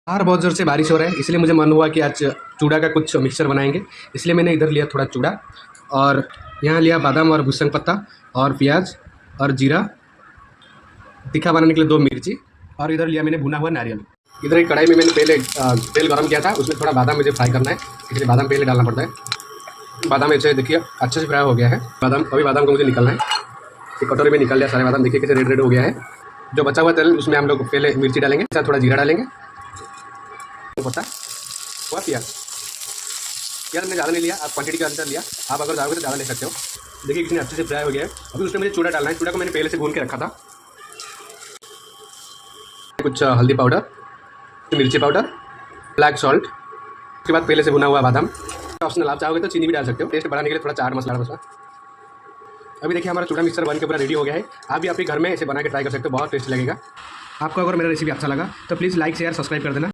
बाहर बहुत ज़ोर से बारिश हो रहा है, इसलिए मुझे मन हुआ कि आज चूड़ा का कुछ मिक्सचर बनाएंगे। इसलिए मैंने इधर लिया थोड़ा चूड़ा और यहाँ लिया बादाम और भुसंग पत्ता और प्याज और जीरा, तीखा बनाने के लिए 2 मिर्ची, और इधर लिया मैंने भुना हुआ नारियल। इधर एक कढ़ाई में मैंने पहले तेल गरम किया था, उसमें थोड़ा बादाम मुझे फ्राई करना है, इसलिए बादाम पहले डालना पड़ता है। बादाम ऐसे देखिए अच्छे से फ्राई हो गया है। बादाम को मुझे निकालना है। एक कटोरी में निकाल लिया सारे बादाम, देखिए कैसे रेड रेड हो गया है। जो बचा हुआ तेल उसमें हम लोग पहले मिर्ची डालेंगे, साथ थोड़ा जीरा डालेंगे, पत्ता हुआ प्याज। प्याज मैंने ज़्यादा नहीं लिया, आप क्वांटिटी के अंदर लिया, आप अगर ज़्यादा तो ज़्यादा ले सकते हो। देखिए कितने अच्छे से फ्राई हो गया है। अभी उसमें मुझे चूड़ा डालना है। चूड़ा को मैंने पहले से भून के रखा था। कुछ हल्दी पाउडर, मिर्ची पाउडर, ब्लैक सॉल्ट, उसके बाद पहले से भुना हुआ बादाम। ऑप्शनल, आप चाहोगे तो चीनी भी डाल सकते हो टेस्ट बढ़ाने के लिए, थोड़ा चाट मसाला बस। अभी देखिए हमारा चूड़ा मिक्सर बन के पूरा रेडी हो गया है। आप भी अपने घर में इसे बना के ट्राई कर सकते हो, बहुत टेस्ट लगेगा। आपको अगर मेरा रेसिपी अच्छा लगा तो प्लीज़ लाइक शेयर सब्सक्राइब कर देना।